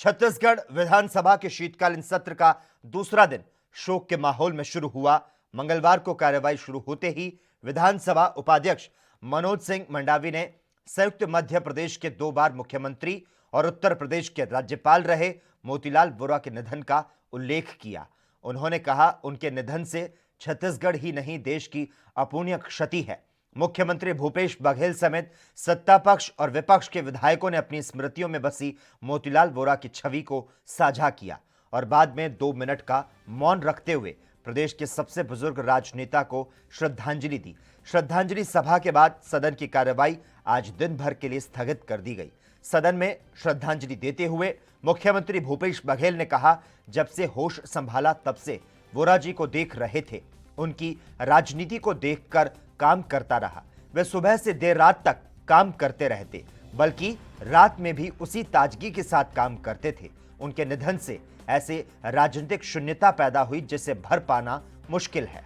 छत्तीसगढ़ विधानसभा के शीतकालीन सत्र का दूसरा दिन शोक के माहौल में शुरू हुआ। मंगलवार को कार्यवाही शुरू होते ही विधानसभा उपाध्यक्ष मनोज सिंह मंडावी ने संयुक्त मध्य प्रदेश के 2 बार मुख्यमंत्री और उत्तर प्रदेश के राज्यपाल रहे मोतीलाल वोरा के निधन का उल्लेख किया। उन्होंने कहा, उनके निधन से छत्तीसगढ़ ही नहीं देश की अपूर्णीय क्षति है। मुख्यमंत्री भूपेश बघेल समेत सत्ता पक्ष और विपक्ष के विधायकों ने अपनी स्मृतियों में बसी मोतीलाल वोरा की छवि को साझा किया और बाद में 2 मिनट का मौन रखते हुए प्रदेश के सबसे बुजुर्ग राजनेता को श्रद्धांजलि दी। श्रद्धांजलि सभा के बाद सदन की कार्यवाही आज दिन भर के लिए स्थगित कर दी गई। सदन में श्रद्धांजलि देते हुए मुख्यमंत्री भूपेश बघेल ने कहा, जब से होश संभाला तब से वोरा जी को देख रहे थे, उनकी राजनीति को देखकर काम करता रहा। वे सुबह से देर रात तक काम करते रहते, बल्कि रात में भी उसी ताजगी के साथ काम करते थे। उनके निधन से ऐसे राजनीतिक शून्यता पैदा हुई जिसे भर पाना मुश्किल है।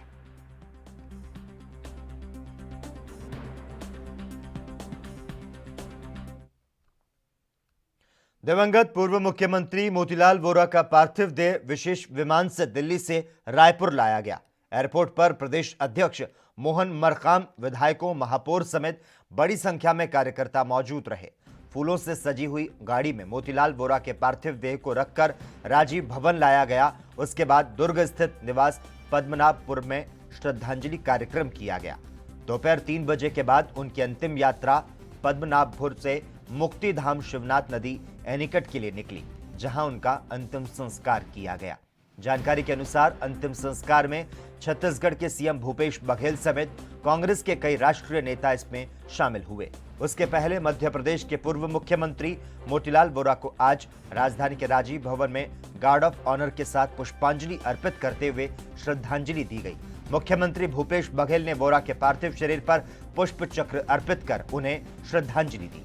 दिवंगत पूर्व मुख्यमंत्री मोतीलाल वोरा का पार्थिव देह विशेष विमान से दिल्ली से रायपुर लाया गया। एयरपोर्ट पर प्रदेश अध्यक्ष मोहन मरकाम, विधायकों, महापौर समेत बड़ी संख्या में कार्यकर्ता मौजूद रहे। फूलों से सजी हुई गाड़ी में मोतीलाल वोरा के पार्थिव देह को रखकर राजीव भवन लाया गया। उसके बाद दुर्ग स्थित निवास पद्मनाभपुर में श्रद्धांजलि कार्यक्रम किया गया। दोपहर 3 बजे के बाद उनकी अंतिम यात्रा पद्मनाभपुर से मुक्तिधाम शिवनाथ नदी एनीकट के लिए निकली, जहां उनका अंतिम संस्कार किया गया। जानकारी के अनुसार अंतिम संस्कार में छत्तीसगढ़ के सीएम भूपेश बघेल समेत कांग्रेस के कई राष्ट्रीय नेता इसमें शामिल हुए। उसके पहले मध्य प्रदेश के पूर्व मुख्यमंत्री मोतीलाल वोरा को आज राजधानी के राजीव भवन में गार्ड ऑफ ऑनर के साथ पुष्पांजलि अर्पित करते हुए श्रद्धांजलि दी गई। मुख्यमंत्री भूपेश बघेल ने वोरा के पार्थिव शरीर पर पुष्प चक्र अर्पित कर उन्हें श्रद्धांजलि दी।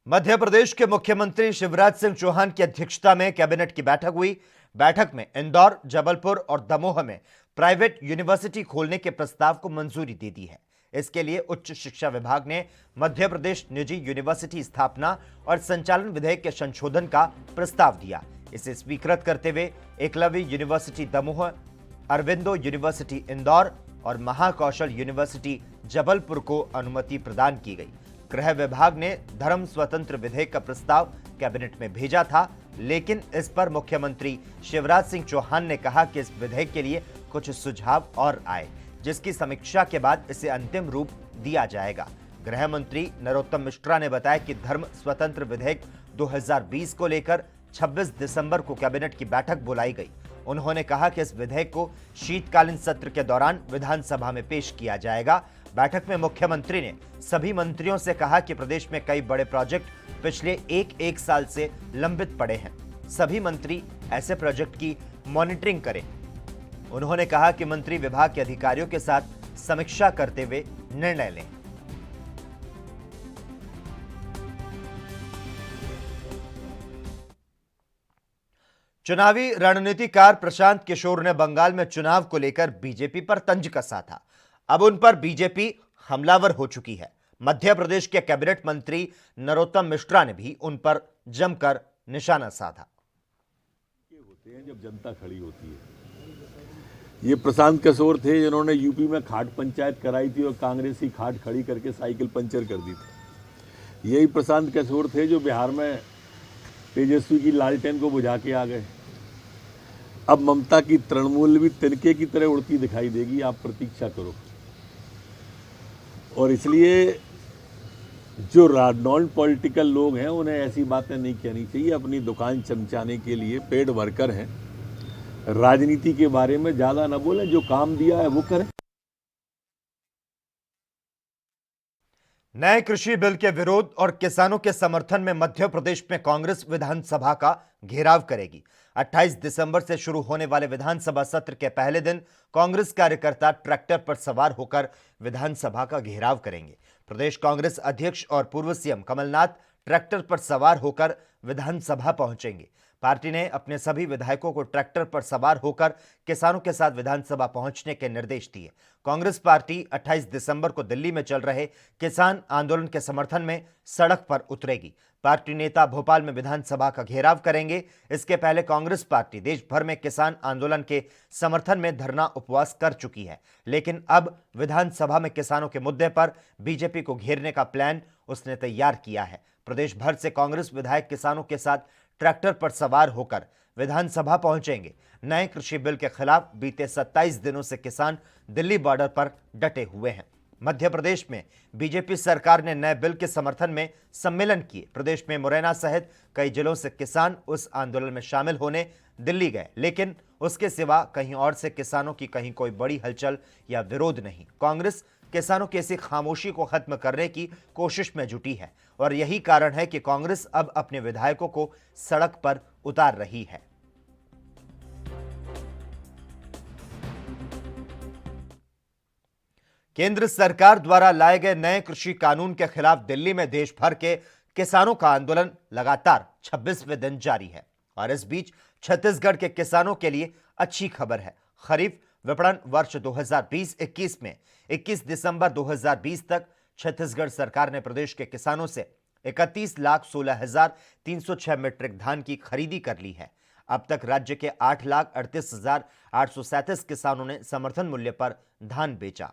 मध्य प्रदेश के मुख्यमंत्री शिवराज सिंह चौहान की अध्यक्षता में कैबिनेट की बैठक हुई। बैठक में इंदौर, जबलपुर और दमोह में प्राइवेट यूनिवर्सिटी खोलने के प्रस्ताव को मंजूरी दे दी है। इसके लिए उच्च शिक्षा विभाग ने मध्य प्रदेश निजी यूनिवर्सिटी स्थापना और संचालन विधेयक के संशोधन का प्रस्ताव दिया। इसे स्वीकृत करते हुए एकलव्य यूनिवर्सिटी दमोह, अरविंदो यूनिवर्सिटी इंदौर और महाकौशल यूनिवर्सिटी जबलपुर को अनुमति प्रदान की गई। गृह विभाग ने धर्म स्वतंत्र विधेयक का प्रस्ताव कैबिनेट में भेजा था, लेकिन इस पर मुख्यमंत्री शिवराज सिंह चौहान ने कहा कि इस विधेयक के लिए कुछ सुझाव और आए, जिसकी समीक्षा के बाद इसे अंतिम रूप दिया जाएगा। गृह मंत्री नरोत्तम मिश्रा ने बताया कि धर्म स्वतंत्र विधेयक 2020 को लेकर 26 दिसंबर को कैबिनेट की बैठक बुलाई गई। उन्होंने कहा कि इस विधेयक को शीतकालीन सत्र के दौरान विधानसभा में पेश किया जाएगा। बैठक में मुख्यमंत्री ने सभी मंत्रियों से कहा कि प्रदेश में कई बड़े प्रोजेक्ट पिछले एक साल से लंबित पड़े हैं। सभी मंत्री ऐसे प्रोजेक्ट की मॉनिटरिंग करें। उन्होंने कहा कि मंत्री विभाग के अधिकारियों के साथ समीक्षा करते हुए निर्णय लें। चुनावी रणनीतिकार प्रशांत किशोर ने बंगाल में चुनाव को लेकर बीजेपी पर तंज कसा था। अब उन पर बीजेपी हमलावर हो चुकी है। मध्य प्रदेश के कैबिनेट मंत्री नरोत्तम मिश्रा ने भी उन पर जमकर निशाना साधा। होते हैं जब जनता खड़ी होती है। ये प्रशांत किशोर थे जिन्होंने यूपी में खाट पंचायत कराई थी और कांग्रेसी खाट खड़ी करके साइकिल पंचर कर दी थी। यही प्रशांत किशोर थे जो बिहार में तेजस्वी की लालटेन को बुझा के आ गए। अब ममता की तृणमूल भी तिनके की तरह उड़ती दिखाई देगी, आप प्रतीक्षा करो। और इसलिए जो नॉन पॉलिटिकल लोग हैं उन्हें ऐसी बातें नहीं कहनी चाहिए। अपनी दुकान चमचाने के लिए पेड वर्कर हैं, राजनीति के बारे में ज़्यादा न बोलें, जो काम दिया है वो करें। नए कृषि बिल के विरोध और किसानों के समर्थन में मध्य प्रदेश में कांग्रेस विधानसभा का घेराव करेगी। 28 दिसंबर से शुरू होने वाले विधानसभा सत्र के पहले दिन कांग्रेस कार्यकर्ता ट्रैक्टर पर सवार होकर विधानसभा का घेराव करेंगे। प्रदेश कांग्रेस अध्यक्ष और पूर्व सीएम कमलनाथ ट्रैक्टर पर सवार होकर विधानसभा पहुंचेंगे। पार्टी ने अपने सभी विधायकों को ट्रैक्टर पर सवार होकर किसानों के साथ विधानसभा पहुंचने के निर्देश दिए। कांग्रेस पार्टी 28 दिसंबर को दिल्ली में चल रहे किसान आंदोलन के समर्थन में सड़क पर उतरेगी। पार्टी नेता भोपाल में विधानसभा का घेराव करेंगे। इसके पहले कांग्रेस पार्टी देश भर में किसान आंदोलन के समर्थन में धरना उपवास कर चुकी है, लेकिन अब विधानसभा में किसानों के मुद्दे पर बीजेपी को घेरने का प्लान उसने तैयार किया है। प्रदेश भर से कांग्रेस विधायक किसानों के साथ ट्रैक्टर पर सवार होकर विधानसभा पहुंचेंगे। नए कृषि बिल के खिलाफ बीते 27 दिनों से किसान दिल्ली बॉर्डर पर डटे हुए हैं। मध्य प्रदेश में बीजेपी सरकार ने नए बिल के समर्थन में सम्मेलन किए। प्रदेश में मुरैना सहित कई जिलों से किसान उस आंदोलन में शामिल होने दिल्ली गए, लेकिन उसके सिवा कहीं और से किसानों की कहीं कोई बड़ी हलचल या विरोध नहीं। कांग्रेस किसानों की ऐसी खामोशी को खत्म करने की कोशिश में जुटी है और यही कारण है कि कांग्रेस अब अपने विधायकों को सड़क पर उतार रही है। केंद्र सरकार द्वारा लाए गए नए कृषि कानून के खिलाफ दिल्ली में देश भर के किसानों का आंदोलन लगातार 26वें दिन जारी है और इस बीच छत्तीसगढ़ के किसानों के लिए अच्छी खबर है। खरीफ विपणन वर्ष 2020-21 में 21 दिसंबर 2020 तक छत्तीसगढ़ सरकार ने प्रदेश के किसानों से 31,16,306 मीट्रिक धान की खरीदी कर ली है। अब तक राज्य के 8,38,837 किसानों ने समर्थन मूल्य पर धान बेचा।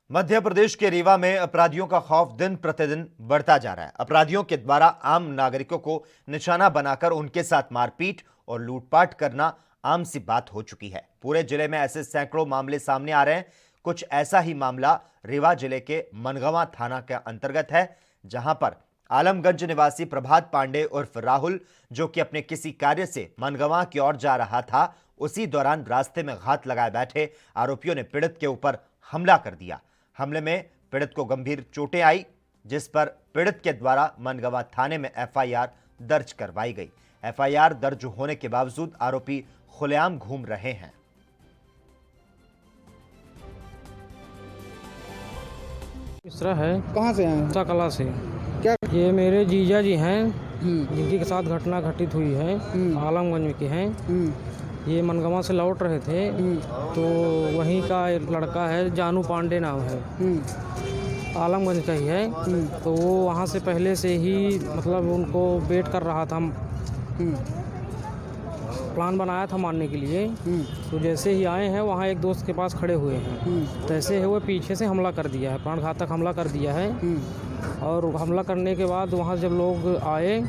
मध्य प्रदेश के रीवा में अपराधियों का खौफ दिन प्रतिदिन बढ़ता जा रहा है। अपराधियों के द्वारा आम नागरिकों को निशाना बनाकर उनके साथ मारपीट और लूटपाट करना आम सी बात हो चुकी है। पूरे जिले में ऐसे सैकड़ों मामले सामने आ रहे हैं। कुछ ऐसा ही मामला रीवा जिले के मनगवा थाना के अंतर्गत है, जहां पर आलमगंज निवासी प्रभात पांडे उर्फ राहुल, जो कि अपने किसी कार्य से मनगवा की ओर जा रहा था, उसी दौरान रास्ते में घात लगाए बैठे आरोपियों ने पीड़ित के ऊपर हमला कर दिया। हमले में पीड़ित को गंभीर चोटें आई, जिस पर पीड़ित के द्वारा मनगवा थाने में एफआईआर दर्ज करवाई गई। एफआईआर दर्ज होने के बावजूद आरोपी खुलेआम घूम रहे हैं। मिश्रा है। कहाँ से आए? कला से। क्या? ये मेरे जीजा जी हैं, जिनके साथ घटना घटित हुई है, आलमगंज के हैं। ये मनगवा से लौट रहे थे, तो वहीं का एक लड़का है, जानू पांडे नाम है, आलमगंज का ही है। तो वो वहाँ से पहले से ही मतलब उनको वेट कर रहा था, प्लान बनाया था मारने के लिए। तो जैसे ही आए हैं वहाँ एक दोस्त के पास खड़े हुए हैं, तैसे हुए पीछे से हमला कर दिया है, प्राणघातक हमला कर दिया है। और हमला करने के बाद वहाँ जब लोग आए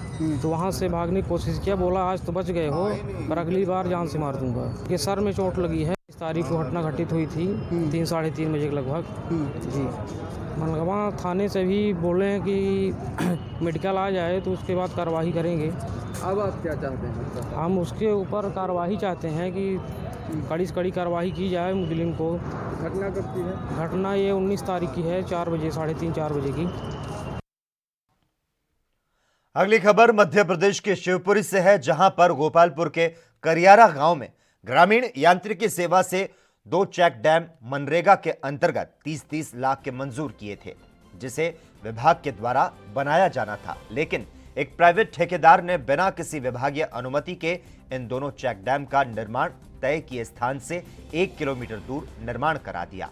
तो वहाँ से भागने की कोशिश किया, बोला आज तो बच गए हो पर अगली बार जान से मार दूंगा। कि सर में चोट लगी है। इस तारीख को घटना घटित हुई थी 3 साढ़े 3 बजे के लगभग। जी, मनगवा थाने से भी बोले हैं कि मेडिकल आ जाए तो उसके बाद कार्रवाई करेंगे। अब आप क्या चाहते हैं? हम उसके ऊपर कार्रवाई चाहते हैं कि कड़ी से कड़ी कार्रवाई की जाए मुजरिम को। घटना कब की है? घटना ये 19 तारीख की है, 4 बजे, साढ़े 3-4 बजे की। अगली खबर मध्य प्रदेश के शिवपुरी से है, जहां पर गोपालपुर के करियारा गांव में ग्रामीण यांत्रिकी सेवा से 2 चेक डैम मनरेगा के अंतर्गत 30-30 लाख के मंजूर किए थे, जिसे विभाग के द्वारा बनाया जाना था। लेकिन एक प्राइवेट ठेकेदार ने बिना किसी विभागीय अनुमति के इन दोनों चेक डैम का निर्माण तय किए स्थान से 1 किलोमीटर दूर निर्माण करा दिया।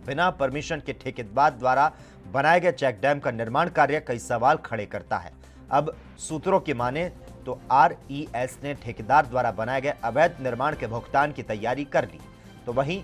बिना परमिशन के ठेकेदार द्वारा बनाए गए चेक डैम का निर्माण कार्य कई सवाल खड़े करता है। अब सूत्रों की माने तो RES ने ठेकेदार द्वारा बनाए गए अवैध निर्माण के भुगतान की तैयारी कर ली, तो वहीं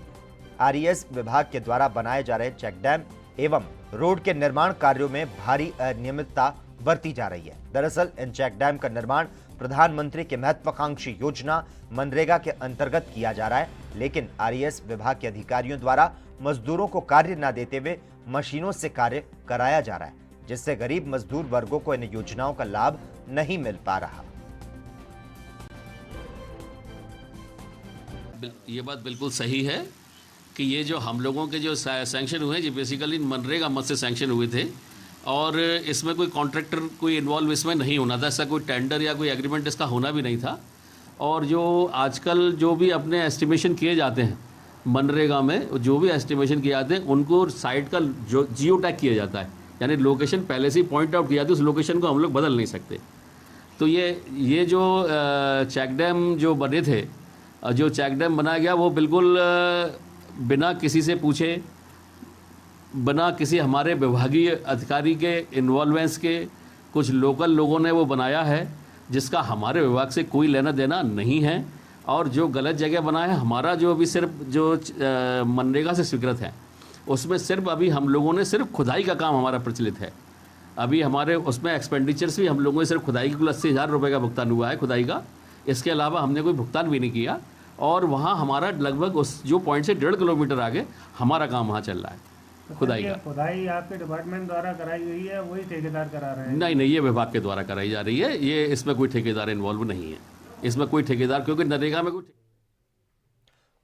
RES विभाग के द्वारा बनाए जा रहे चेक डैम एवं रोड के निर्माण कार्यों में भारी अनियमितता बरती जा रही है। दरअसल इन चेक डैम का निर्माण प्रधानमंत्री की महत्वाकांक्षी योजना मनरेगा के अंतर्गत किया जा रहा है, लेकिन RES विभाग के अधिकारियों द्वारा मजदूरों को कार्य न देते हुए मशीनों से कार्य कराया जा रहा है, जिससे गरीब मजदूर वर्गों को इन योजनाओं का लाभ नहीं मिल पा रहा। ये बात बिल्कुल सही है कि ये जो हम लोगों के जो सैंक्शन हुए हैं, ये बेसिकली मनरेगा मद से सैंक्शन हुए थे और इसमें कोई कॉन्ट्रैक्टर कोई इन्वॉल्व इसमें नहीं होना था, ऐसा कोई टेंडर या कोई एग्रीमेंट इसका होना भी नहीं था। और जो आजकल जो भी अपने एस्टिमेशन किए जाते हैं मनरेगा में जो भी एस्टिमेशन किए जाते हैं उनको साइट का जो जियो टैग किया जाता है, यानी लोकेशन पहले से ही पॉइंट आउट किया जाती है, उस लोकेशन को हम लोग बदल नहीं सकते। तो ये जो चेक डैम जो बने थे, जो चेक डैम बनाया गया वो बिल्कुल बिना किसी से पूछे, बिना किसी हमारे विभागीय अधिकारी के इन्वॉल्वेंस के कुछ लोकल लोगों ने वो बनाया है, जिसका हमारे विभाग से कोई लेना देना नहीं है। और जो गलत जगह बनाया है, हमारा जो अभी सिर्फ जो मनरेगा से स्वीकृत है उसमें सिर्फ अभी हम लोगों ने सिर्फ खुदाई का काम हमारा प्रचलित है। अभी हमारे उसमें एक्सपेंडिचर्स भी हम लोगों ने सिर्फ खुदाई की कुल 80,000 रुपये का भुगतान हुआ है खुदाई का, इसके अलावा हमने कोई भुगतान भी नहीं किया। और वहाँ हमारा लगभग उस जो पॉइंट से 1.5 किलोमीटर आगे हमारा काम वहाँ चल रहा है खुदाई का। खुदाई आपके डिपार्टमेंट द्वारा कराई गई है, वही ठेकेदार करा रहे हैं? नहीं, ये विभाग के द्वारा कराई जा रही है, ये इसमें कोई ठेकेदार इन्वॉल्व नहीं है, इसमें कोई ठेकेदार, क्योंकि नरेगा में कोई।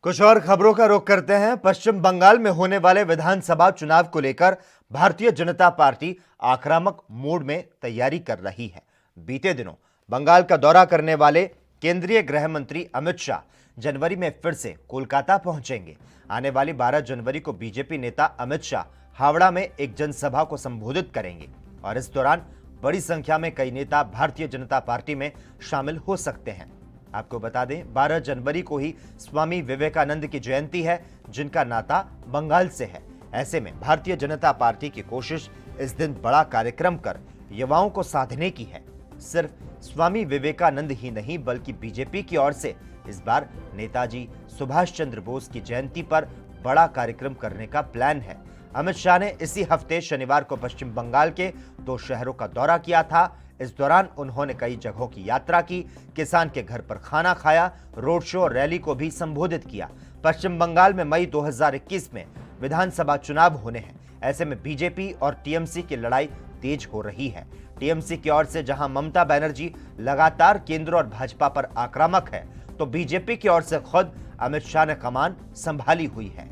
कुछ और खबरों का रुख करते हैं। पश्चिम बंगाल में होने वाले विधानसभा चुनाव को लेकर भारतीय जनता पार्टी आक्रामक मोड में तैयारी कर रही है। बीते दिनों बंगाल का दौरा करने वाले केंद्रीय गृह मंत्री अमित शाह जनवरी में फिर से कोलकाता पहुंचेंगे। आने वाली 12 जनवरी को बीजेपी नेता अमित शाह हावड़ा में एक जनसभा को संबोधित करेंगे और इस दौरान बड़ी संख्या में कई नेता भारतीय जनता पार्टी में शामिल हो सकते हैं। आपको बता दें, 12 जनवरी को ही स्वामी विवेकानंद की जयंती है, जिनका नाता बंगाल से है। ऐसे में भारतीय जनता पार्टी की कोशिश इस दिन बड़ा कार्यक्रम कर युवाओं को साधने की है। सिर्फ स्वामी विवेकानंद ही नहीं, बल्कि बीजेपी की ओर से इस बार नेताजी सुभाष चंद्र बोस की जयंती पर बड़ा कार्यक्रम करने का प्लान है। अमित शाह ने इसी हफ्ते शनिवार को पश्चिम बंगाल के 2 शहरों का दौरा किया था। इस दौरान उन्होंने कई जगहों की यात्रा की, किसान के घर पर खाना खाया, रोड शो और रैली को भी संबोधित किया। पश्चिम बंगाल में मई 2021 में विधानसभा चुनाव होने हैं। ऐसे में बीजेपी और टीएमसी की लड़ाई तेज हो रही है। टीएमसी की ओर से जहां ममता बनर्जी लगातार केंद्र और भाजपा पर आक्रामक है, तो बीजेपी की ओर से खुद अमित शाह ने कमान संभाली हुई है।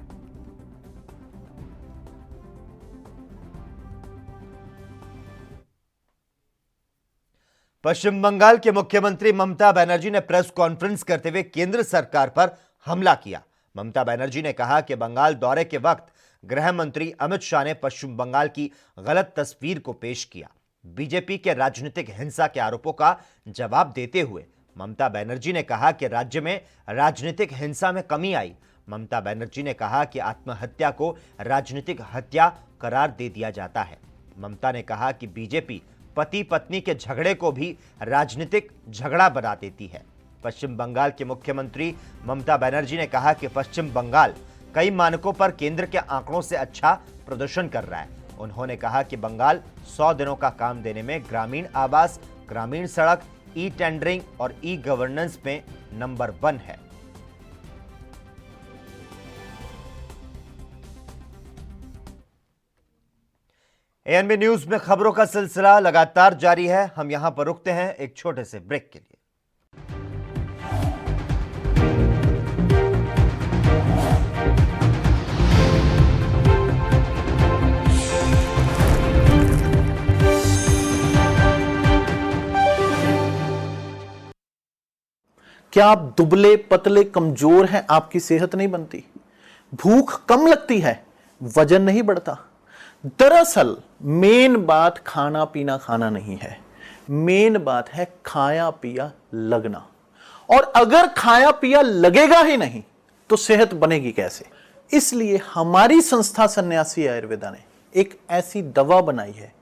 पश्चिम बंगाल के मुख्यमंत्री ममता बनर्जी ने प्रेस कॉन्फ्रेंस करते हुए केंद्र सरकार पर हमला किया। ममता बनर्जी ने कहा कि बंगाल दौरे के वक्त गृह मंत्री अमित शाह ने पश्चिम बंगाल की गलत तस्वीर को पेश किया। बीजेपी के राजनीतिक हिंसा के आरोपों का जवाब देते हुए ममता बनर्जी ने कहा कि राज्य में राजनीतिक हिंसा में कमी आई। ममता बनर्जी ने कहा कि आत्महत्या को राजनीतिक हत्या करार दे दिया जाता है। ममता ने कहा कि बीजेपी पति पत्नी के झगड़े को भी राजनीतिक झगड़ा बना देती है। पश्चिम बंगाल के मुख्यमंत्री ममता बनर्जी ने कहा कि पश्चिम बंगाल कई मानकों पर केंद्र के आंकड़ों से अच्छा प्रदर्शन कर रहा है। उन्होंने कहा कि बंगाल 100 दिनों का काम देने में ग्रामीण आवास, ग्रामीण सड़क, ई टेंडरिंग और ई गवर्नेंस में नंबर 1 है। एएनबी न्यूज में खबरों का सिलसिला लगातार जारी है। हम यहां पर रुकते हैं एक छोटे से ब्रेक के लिए। क्या आप दुबले पतले कमजोर हैं? आपकी सेहत नहीं बनती, भूख कम लगती है, वजन नहीं बढ़ता। दरअसल मेन बात खाना पीना खाना नहीं है, मेन बात है खाया पिया लगना। और अगर खाया पिया लगेगा ही नहीं तो सेहत बनेगी कैसे? इसलिए हमारी संस्था सन्यासी आयुर्वेदा ने एक ऐसी दवा बनाई है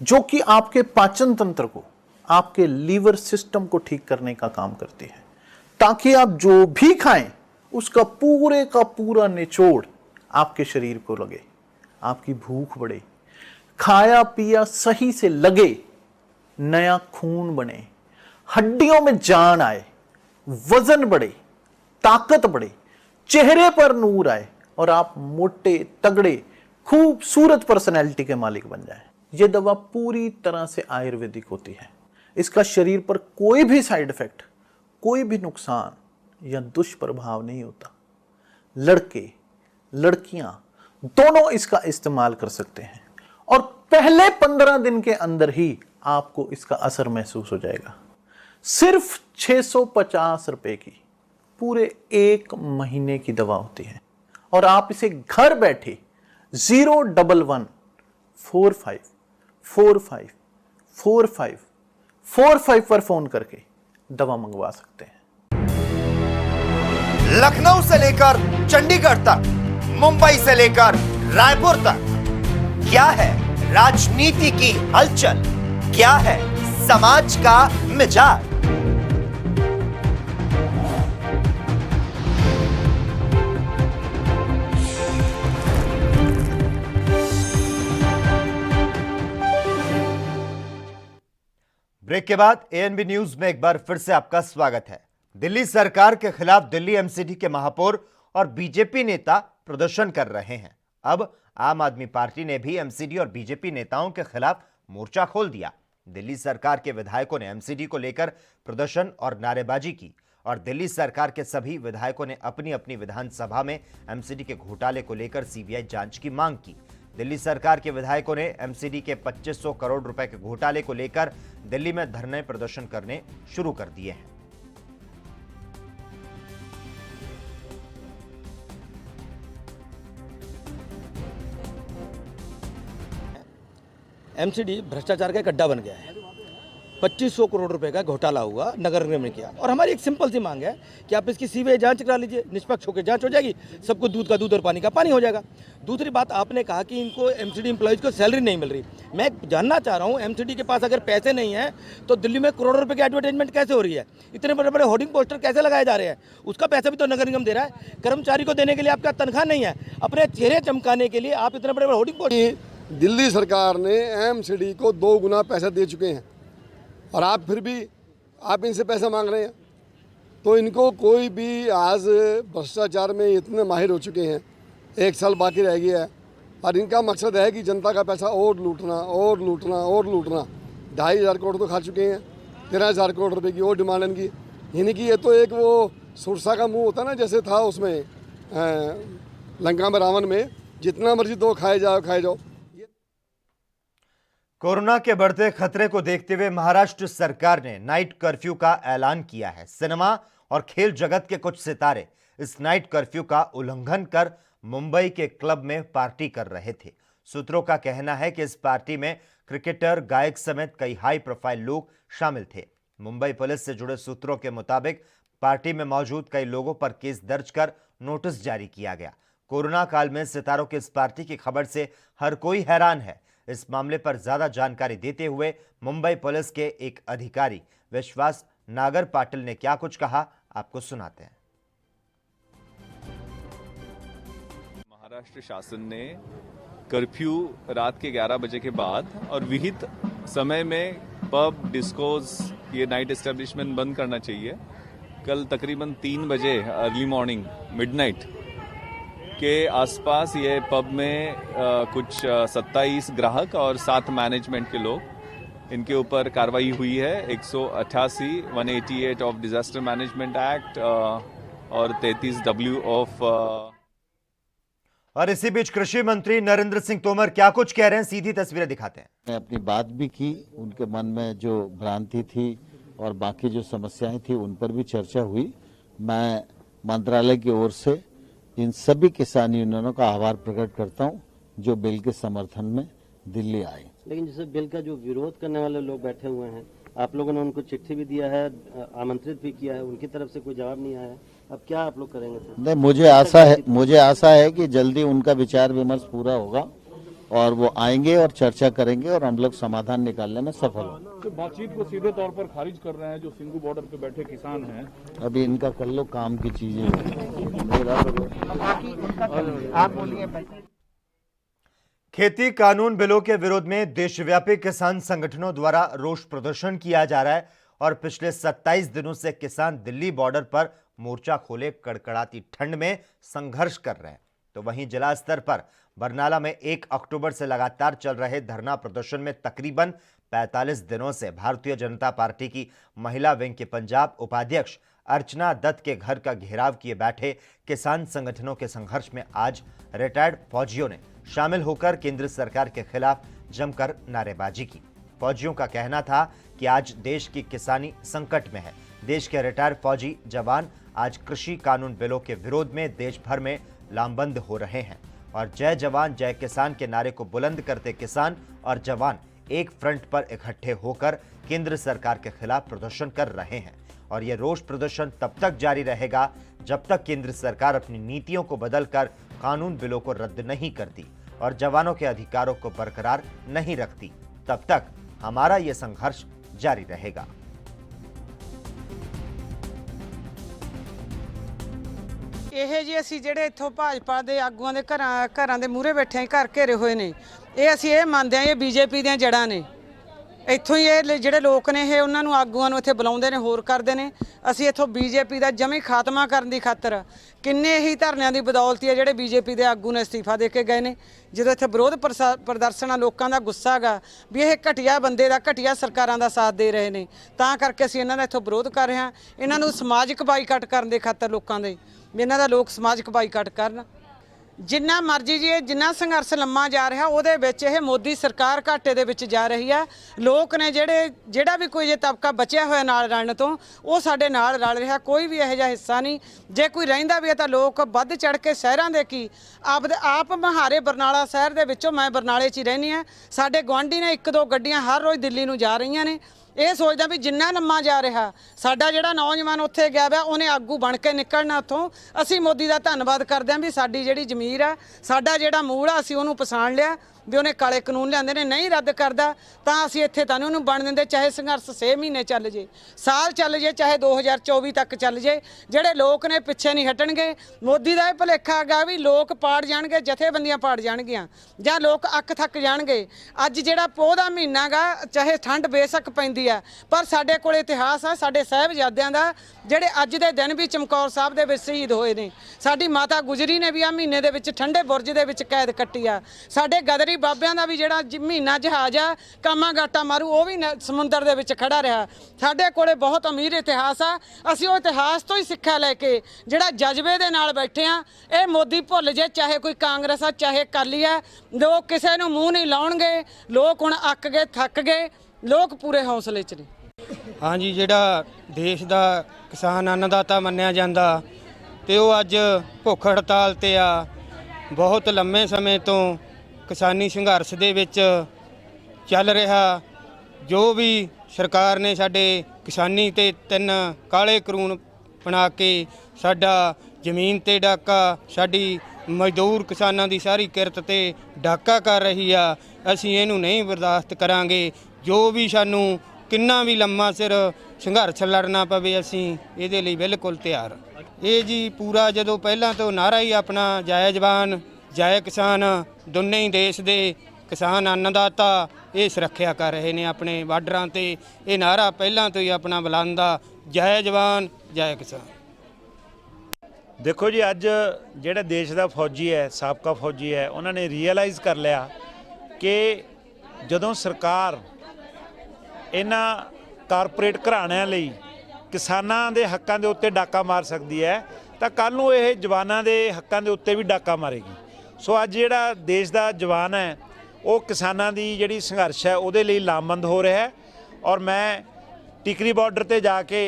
जो कि आपके पाचन तंत्र को, आपके लीवर सिस्टम को ठीक करने का काम करती है, ताकि आप जो भी खाएं उसका पूरे का पूरा निचोड़ आपके शरीर को लगे, आपकी भूख बढ़े, खाया पिया सही से लगे, नया खून बने, हड्डियों में जान आए, वजन बढ़े, ताकत बढ़े, चेहरे पर नूर आए और आप मोटे तगड़े खूबसूरत पर्सनैलिटी के मालिक बन जाएं। यह दवा पूरी तरह से आयुर्वेदिक होती है। इसका शरीर पर कोई भी साइड इफेक्ट, कोई भी नुकसान या दुष्प्रभाव नहीं होता। लड़के लड़कियां दोनों इसका इस्तेमाल कर सकते हैं और पहले 15 दिन के अंदर ही आपको इसका असर महसूस हो जाएगा। सिर्फ 650 रुपए की पूरे 1 महीने की दवा होती है। और आप इसे घर बैठे 01145454545 पर फोन करके दवा मंगवा सकते हैं। लखनऊ से लेकर चंडीगढ़ तक, मुंबई से लेकर रायपुर तक, क्या है राजनीति की हलचल, क्या है समाज का मिजाज। ब्रेक के बाद एएनबी न्यूज में एक बार फिर से आपका स्वागत है। दिल्ली सरकार के खिलाफ दिल्ली एमसीडी के महापौर और बीजेपी नेता प्रदर्शन कर रहे हैं। अब आम आदमी पार्टी ने भी एमसीडी और बीजेपी नेताओं के खिलाफ मोर्चा खोल दिया। दिल्ली सरकार के विधायकों ने एमसीडी को लेकर प्रदर्शन और नारेबाजी की और दिल्ली सरकार के सभी विधायकों ने अपनी अपनी विधानसभा में एमसीडी के घोटाले को लेकर सीबीआई जांच की मांग की। दिल्ली सरकार के विधायकों ने एमसीडी के 2500 करोड़ रुपए के घोटाले को लेकर दिल्ली में धरने प्रदर्शन करने शुरू कर दिए हैं। एमसीडी भ्रष्टाचार का गड्ढा बन गया है। 2500 करोड़ रुपए का घोटाला हुआ नगर निगम ने किया और हमारी एक सिंपल सी मांग है कि आप इसकी सीबीआई जांच करा लीजिए, निष्पक्ष होकर जांच हो जाएगी, सबको दूध का दूध और पानी का पानी हो जाएगा। दूसरी बात, आपने कहा कि इनको एमसीडी एम्प्लॉइज को सैलरी नहीं मिल रही। मैं जानना चाह रहा हूँ, एमसीडी के पास अगर पैसे नहीं हैं तो दिल्ली में करोड़ों रुपए की एडवर्टाइजमेंट कैसे हो रही है? इतने बड़े बड़े होर्डिंग पोस्टर कैसे लगाए जा रहे हैं? उसका पैसा भी तो नगर निगम दे रहा है। कर्मचारी को देने के लिए आपका तनख्वाह नहीं है, अपने चेहरे चमकाने के लिए आप इतने बड़े बड़े होर्डिंग पोस्टर। दिल्ली सरकार ने एमसीडी को 2 गुना पैसा दे चुके हैं और आप फिर भी आप इनसे पैसा मांग रहे हैं। तो इनको कोई भी आज भ्रष्टाचार में इतने माहिर हो चुके हैं, 1 साल बाकी रह गया है और इनका मकसद है कि जनता का पैसा और लूटना और लूटना और लूटना। 2500 करोड़ तो खा चुके हैं, 13,000 करोड़ रुपए की और डिमांड इनकी। इनकी ये तो एक वो सुरसा का मुंह होता ना, जैसे था उसमें लंका में रावण में, जितना मर्जी दो खाए जाओ। कोरोना के बढ़ते खतरे को देखते हुए महाराष्ट्र सरकार ने नाइट कर्फ्यू का ऐलान किया है। सिनेमा और खेल जगत के कुछ सितारे इस नाइट कर्फ्यू का उल्लंघन कर मुंबई के क्लब में पार्टी कर रहे थे। सूत्रों का कहना है कि इस पार्टी में क्रिकेटर, गायक समेत कई हाई प्रोफाइल लोग शामिल थे। मुंबई पुलिस से जुड़े सूत्रों के मुताबिक पार्टी में मौजूद कई लोगों पर केस दर्ज कर नोटिस जारी किया गया। कोरोना काल में सितारों की इस पार्टी की खबर से हर कोई हैरान है। इस मामले पर ज्यादा जानकारी देते हुए मुंबई पुलिस के एक अधिकारी विश्वास नागर पाटिल ने क्या कुछ कहा, आपको सुनाते हैं। महाराष्ट्र शासन ने कर्फ्यू रात के 11 बजे के बाद और विहित समय में पब, डिस्कोज, ये नाइट एस्टेब्लिशमेंट बंद करना चाहिए। कल तकरीबन 3 बजे अर्ली मॉर्निंग मिडनाइट के आसपास ये पब में कुछ 27 ग्राहक और 7 मैनेजमेंट के लोग, इनके ऊपर कार्रवाई हुई है। 188, 188 ऑफ डिजास्टर मैनेजमेंट एक्ट और 33 W ऑफ। और इसी बीच कृषि मंत्री नरेंद्र सिंह तोमर क्या कुछ कह रहे हैं, सीधी तस्वीरें दिखाते हैं। मैं अपनी बात भी की, उनके मन में जो भ्रांति थी और बाकी जो समस्याएं थी उन पर भी चर्चा हुई। मैं मंत्रालय की ओर से इन सभी किसान यूनियनों का आभार प्रकट करता हूं जो बिल के समर्थन में दिल्ली आए। लेकिन जैसे बिल का जो विरोध करने वाले लोग बैठे हुए हैं, आप लोगों ने उनको चिट्ठी भी दिया है, आमंत्रित भी किया है, उनकी तरफ से कोई जवाब नहीं आया है। अब क्या आप लोग करेंगे? नहीं, मुझे आशा है कि जल्दी उनका विचार विमर्श पूरा होगा और वो आएंगे और चर्चा करेंगे और हम लोग समाधान निकालने में सफल होंगे। तो बातचीत को सीधे तौर पर खारिज कर रहे हैं जो सिंगू बॉर्डर पे बैठे किसान हैं। अभी इनका कर लो, काम की चीजें आप बोलिए। खेती कानून बिलों के विरोध में देशव्यापी किसान संगठनों द्वारा रोष प्रदर्शन किया जा रहा है और पिछले 27 दिनों से किसान दिल्ली बॉर्डर पर मोर्चा खोले कड़कड़ाती ठंड में संघर्ष कर रहे हैं। तो वहीं जिला स्तर पर बरनाला में 1 अक्टूबर से लगातार चल रहे धरना प्रदर्शन में तकरीबन 45 दिनों से भारतीय जनता पार्टी की महिला विंग के पंजाब उपाध्यक्ष अर्चना दत्त के घर का घेराव किए बैठे किसान संगठनों के संघर्ष में आज रिटायर्ड फौजियों ने शामिल होकर केंद्र सरकार के खिलाफ जमकर नारेबाजी की। फौजियों का कहना था कि आज देश की किसानी संकट में है। देश के रिटायर्ड फौजी जवान आज कृषि कानून बिलों के विरोध में देश भर में लामबंद हो रहे हैं और जय जवान जय किसान के नारे को बुलंद करते किसान और जवान एक फ्रंट पर इकट्ठे होकर केंद्र सरकार के खिलाफ प्रदर्शन कर रहे हैं और यह रोष प्रदर्शन तब तक जारी रहेगा जब तक केंद्र सरकार अपनी नीतियों को बदलकर कानून बिलों को रद्द नहीं करती और जवानों के अधिकारों को बरकरार नहीं रखती। तब तक हमारा यह संघर्ष जारी रहेगा। ਇਹ ਜੀ ਅਸੀਂ ਜਿਹੜੇ ਇੱਥੋਂ ਭਾਜਪਾ ਦੇ ਆਗੂਆਂ ਦੇ ਘਰਾਂ ਦੇ ਮੂਹਰੇ ਬੈਠੇ ਆਂ, ਘਰ ਘੇਰੇ ਹੋਏ ਨੇ, ਇਹ ਅਸੀਂ ਇਹ ਮੰਨਦੇ ਆਂ ਇਹ ਬੀਜੇਪੀ ਦੀਆਂ ਜੜ੍ਹਾਂ ਨੇ। ਇੱਥੋਂ ਹੀ ਇਹ ਜਿਹੜੇ ਲੋਕ ਨੇ ਇਹ ਉਹਨਾਂ ਨੂੰ ਆਗੂਆਂ ਨੂੰ ਇੱਥੇ ਬੁਲਾਉਂਦੇ ਨੇ, ਹੋਰ ਕਰਦੇ ਨੇ। ਅਸੀਂ ਇੱਥੋਂ ਬੀਜੇਪੀ ਦਾ ਜਮੀ ਖਾਤਮਾ ਕਰਨ ਦੀ ਖਾਤਰ ਕਿੰਨੇ ਹੀ ਧਰਨਿਆਂ ਦੀ ਬਦੌਲਤ ਹੈ ਜਿਹੜੇ ਬੀਜੇਪੀ ਦੇ ਆਗੂ ਨੇ ਅਸਤੀਫਾ ਦੇ ਕੇ ਗਏ ਨੇ। ਜਦੋਂ ਇੱਥੇ ਵਿਰੋਧ ਪ੍ਰਦਰਸ਼ਨ ਆ, ਲੋਕਾਂ ਦਾ ਗੁੱਸਾ ਹੈਗਾ ਵੀ ਇਹ ਘਟੀਆ ਬੰਦੇ ਦਾ, ਘਟੀਆ ਸਰਕਾਰਾਂ ਦਾ ਸਾਥ ਦੇ ਰਹੇ ਨੇ, ਤਾਂ ਕਰਕੇ ਅਸੀਂ ਇਹਨਾਂ ਦਾ ਇੱਥੋਂ ਵਿਰੋਧ ਕਰ ਰਹੇ ਹਾਂ। ਇਹਨਾਂ ਨੂੰ ਸਮਾਜਿਕ ਬਾਈਕਾਟ ਕਰਨ ਦੇ ਖਾਤਰ ਲੋਕਾਂ ਦੇ ਵੀ ਇਹਨਾਂ ਦਾ ਲੋਕ ਸਮਾਜਿਕ ਬਾਈਕਾਟ ਕਰਨ। ਜਿੰਨਾ ਮਰਜ਼ੀ ਜੀ ਇਹ ਜਿੰਨਾ ਸੰਘਰਸ਼ ਲੰਮਾ ਜਾ ਰਿਹਾ ਉਹਦੇ ਵਿੱਚ ਇਹ ਮੋਦੀ ਸਰਕਾਰ ਘਾਟੇ ਦੇ ਵਿੱਚ ਜਾ ਰਹੀ ਆ। ਲੋਕ ਨੇ ਜਿਹੜਾ ਵੀ ਕੋਈ ਜੇ ਤਬਕਾ ਬਚਿਆ ਹੋਇਆ ਨਾਲ ਰਲਣ ਤੋਂ ਉਹ ਸਾਡੇ ਨਾਲ ਰਲ ਰਿਹਾ, ਕੋਈ ਵੀ ਇਹੋ ਜਿਹਾ ਹਿੱਸਾ ਨਹੀਂ। ਜੇ ਕੋਈ ਰਹਿੰਦਾ ਵੀ ਹੈ ਤਾਂ ਲੋਕ ਵੱਧ ਚੜ ਕੇ ਸ਼ਹਿਰਾਂ ਦੇ ਕੀ ਆਪ ਮਹਾਰੇ ਬਰਨਾਲਾ ਸ਼ਹਿਰ ਦੇ ਵਿੱਚੋਂ, ਮੈਂ ਬਰਨਾਲੇ 'ਚ ਹੀ ਰਹਿੰਦੀ ਹਾਂ, ਸਾਡੇ ਗੁਆਂਢੀ ਨੇ 1-2 ਗੱਡੀਆਂ ਹਰ ਰੋਜ਼ ਦਿੱਲੀ ਨੂੰ ਜਾ ਰਹੀਆਂ ਨੇ। ਇਹ ਸੋਚਦਾ ਵੀ ਜਿੰਨਾ ਲੰਮਾ ਜਾ ਰਿਹਾ ਸਾਡਾ ਜਿਹੜਾ ਨੌਜਵਾਨ ਉੱਥੇ ਗਿਆ ਵਾ ਉਹਨੇ ਆਗੂ ਬਣ ਕੇ ਨਿਕਲਣਾ ਉੱਥੋਂ। ਅਸੀਂ ਮੋਦੀ ਦਾ ਧੰਨਵਾਦ ਕਰਦੇ ਹਾਂ ਵੀ ਸਾਡੀ ਜਿਹੜੀ ਜ਼ਮੀਰ ਆ, ਸਾਡਾ ਜਿਹੜਾ ਮੂਲ ਆ, ਅਸੀਂ ਉਹਨੂੰ ਪਛਾਣ ਲਿਆ ਵੀ ਉਹਨੇ ਕਾਲੇ ਕਾਨੂੰਨ ਲਿਆਂਦੇ ਨੇ। ਨਹੀਂ ਰੱਦ ਕਰਦਾ ਤਾਂ ਅਸੀਂ ਇੱਥੇ ਤਾਂ ਉਹਨੂੰ ਬਣ ਦਿੰਦੇ, ਚਾਹੇ ਸੰਘਰਸ਼ 6 ਮਹੀਨੇ ਚੱਲ ਜੇ, ਸਾਲ ਚੱਲ ਜੇ, ਚਾਹੇ 2024 ਤੱਕ ਚੱਲ ਜੇ। ਜਿਹੜੇ ਲੋਕ ਨੇ ਪਿੱਛੇ ਨਹੀਂ ਹਟਣਗੇ। ਮੋਦੀ ਦਾ ਇਹ ਭੁਲੇਖਾ ਹੈਗਾ ਵੀ ਲੋਕ ਪਾੜ ਜਾਣਗੇ, ਜਥੇਬੰਦੀਆਂ ਪਾੜ ਜਾਣਗੀਆਂ ਜਾਂ ਲੋਕ ਅੱਕ ਥੱਕ ਜਾਣਗੇ। ਅੱਜ ਜਿਹੜਾ ਪੋਹ ਦਾ ਮਹੀਨਾ ਗਾ, ਚਾਹੇ ਠੰਡ ਬੇਸ਼ੱਕ ਪੈਂਦੀ ਆ, ਪਰ ਸਾਡੇ ਕੋਲ ਇਤਿਹਾਸ ਆ ਸਾਡੇ ਸਾਹਿਬਜ਼ਾਦਿਆਂ ਦਾ, ਜਿਹੜੇ ਅੱਜ ਦੇ ਦਿਨ ਵੀ ਚਮਕੌਰ ਸਾਹਿਬ ਦੇ ਵਿੱਚ ਸ਼ਹੀਦ ਹੋਏ ਨੇ। ਸਾਡੀ ਮਾਤਾ ਗੁਜਰੀ ਨੇ ਵੀ ਆ ਮਹੀਨੇ ਦੇ ਵਿੱਚ ਠੰਡੇ ਬੁਰਜ ਦੇ ਵਿੱਚ ਕੈਦ ਕੱਟੀ ਆ। ਸਾਡੇ ਗਦਰੀ ਬਾਬਿਆਂ ਦਾ ਵੀ ਜਿਹੜਾ ਮਹੀਨਾ ਜਹਾਜ਼ ਆ ਕਾਮਾ ਗਾਟਾ ਮਾਰੂ ਉਹ ਵੀ ਸਮੁੰਦਰ ਦੇ ਵਿੱਚ ਖੜਾ ਰਿਹਾ। ਸਾਡੇ ਕੋਲੇ ਬਹੁਤ ਅਮੀਰ ਇਤਿਹਾਸ ਆ। ਅਸੀਂ ਉਹ ਇਤਿਹਾਸ ਤੋਂ ਹੀ ਸਿੱਖਿਆ ਲੈ ਕੇ ਜਿਹੜਾ ਜਜ਼ਬੇ ਦੇ ਨਾਲ ਬੈਠੇ ਆ। ਇਹ ਮੋਦੀ ਭੁੱਲ ਜੇ, ਚਾਹੇ ਕੋਈ ਕਾਂਗਰਸ ਆ ਚਾਹੇ ਅਕਾਲੀ ਆ, ਲੋਕ ਕਿਸੇ ਨੂੰ ਮੂੰਹ ਨਹੀਂ ਲਾਉਣਗੇ। ਲੋਕ ਹੁਣ ਅੱਕ ਗਏ, ਥੱਕ ਗਏ, ਲੋਕ ਪੂਰੇ ਹੌਸਲੇ 'ਚ ਨੇ। हाँ जी, ਜਿਹੜਾ ਦੇਸ਼ ਦਾ ਕਿਸਾਨ ਅੰਨਦਾਤਾ ਮੰਨਿਆ ਜਾਂਦਾ ਤੇ ਉਹ ਅੱਜ ਭੁੱਖ ਹੜਤਾਲ ਤੇ ਆ। ਬਹੁਤ ਲੰਮੇ ਸਮੇਂ ਤੋਂ ਕਿਸਾਨੀ ਸੰਘਰਸ਼ ਦੇ ਵਿੱਚ ਚੱਲ ਰਿਹਾ। ਜੋ ਵੀ ਸਰਕਾਰ ਨੇ ਸਾਡੇ ਕਿਸਾਨੀ ਤੇ 3 ਕਾਲੇ ਕਾਨੂੰਨ ਬਣਾ ਕੇ ਸਾਡਾ ਜ਼ਮੀਨ ਤੇ ਡਾਕਾ, ਸਾਡੀ ਮਜ਼ਦੂਰ ਕਿਸਾਨਾਂ ਦੀ ਸਾਰੀ ਕਿਰਤ ਤੇ ਡਾਕਾ ਕਰ ਰਹੀ ਆ, ਅਸੀਂ ਇਹਨੂੰ ਨਹੀਂ ਬਰਦਾਸ਼ਤ ਕਰਾਂਗੇ। ਜੋ ਵੀ ਸਾਨੂੰ ਕਿੰਨਾ ਵੀ ਲੰਮਾ ਸਿਰ ਸੰਘਰਸ਼ ਲੜਨਾ ਪਵੇ ਅਸੀਂ ਇਹਦੇ ਲਈ ਬਿਲਕੁਲ ਤਿਆਰ। ਇਹ ਜੀ ਪੂਰਾ ਜਦੋਂ ਪਹਿਲਾਂ ਤੋਂ ਨਾਰਾ ਹੀ ਆਪਣਾ ਜੈ ਜਵਾਨ ਜੈ ਕਿਸਾਨ, ਦੋਨੇ ਹੀ ਦੇਸ਼ ਦੇ ਕਿਸਾਨ ਅੰਨਦਾਤਾ ਇਹ ਸੁਰੱਖਿਆ ਕਰ ਰਹੇ ਨੇ ਆਪਣੇ ਬਾਰਡਰਾਂ ਤੇ। ਇਹ ਨਾਰਾ ਪਹਿਲਾਂ ਤੋਂ ਹੀ ਆਪਣਾ ਬੁਲੰਦਾ ਜੈ ਜਵਾਨ ਜੈ ਕਿਸਾਨ। ਦੇਖੋ ਜੀ, ਅੱਜ ਜਿਹੜਾ ਦੇਸ਼ ਦਾ ਫੌਜੀ ਹੈ, ਸਾਬਕਾ ਫੌਜੀ ਹੈ, ਉਹਨਾਂ ਨੇ ਰੀਅਲਾਈਜ਼ ਕਰ ਲਿਆ ਕਿ ਜਦੋਂ ਸਰਕਾਰ ਇਹਨਾਂ ਕਾਰਪੋਰੇਟ ਘਰਾਣਿਆਂ ਲਈ ਕਿਸਾਨਾਂ ਦੇ ਹੱਕਾਂ ਦੇ ਉੱਤੇ ਡਾਕਾ ਮਾਰ ਸਕਦੀ ਹੈ ਤਾਂ ਕੱਲ ਨੂੰ ਇਹ ਜਵਾਨਾਂ ਦੇ ਹੱਕਾਂ ਦੇ ਉੱਤੇ ਵੀ ਡਾਕਾ ਮਾਰੇਗੀ। ਸੋ ਅੱਜ ਜਿਹੜਾ ਦੇਸ਼ ਦਾ ਜਵਾਨ ਹੈ ਉਹ ਕਿਸਾਨਾਂ ਦੀ ਜਿਹੜੀ ਸੰਘਰਸ਼ ਹੈ ਉਹਦੇ ਲਈ ਲਾਮਬੰਦ ਹੋ ਰਿਹਾ ਹੈ। ਔਰ ਮੈਂ टिकरी बॉर्डर पे जाके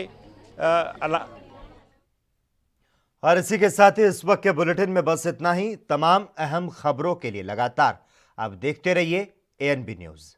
और इसी के साथ ही इस वक्त के बुलेटिन में बस इतना ही। तमाम अहम खबरों के लिए लगातार आप देखते रहिए ANB न्यूज़।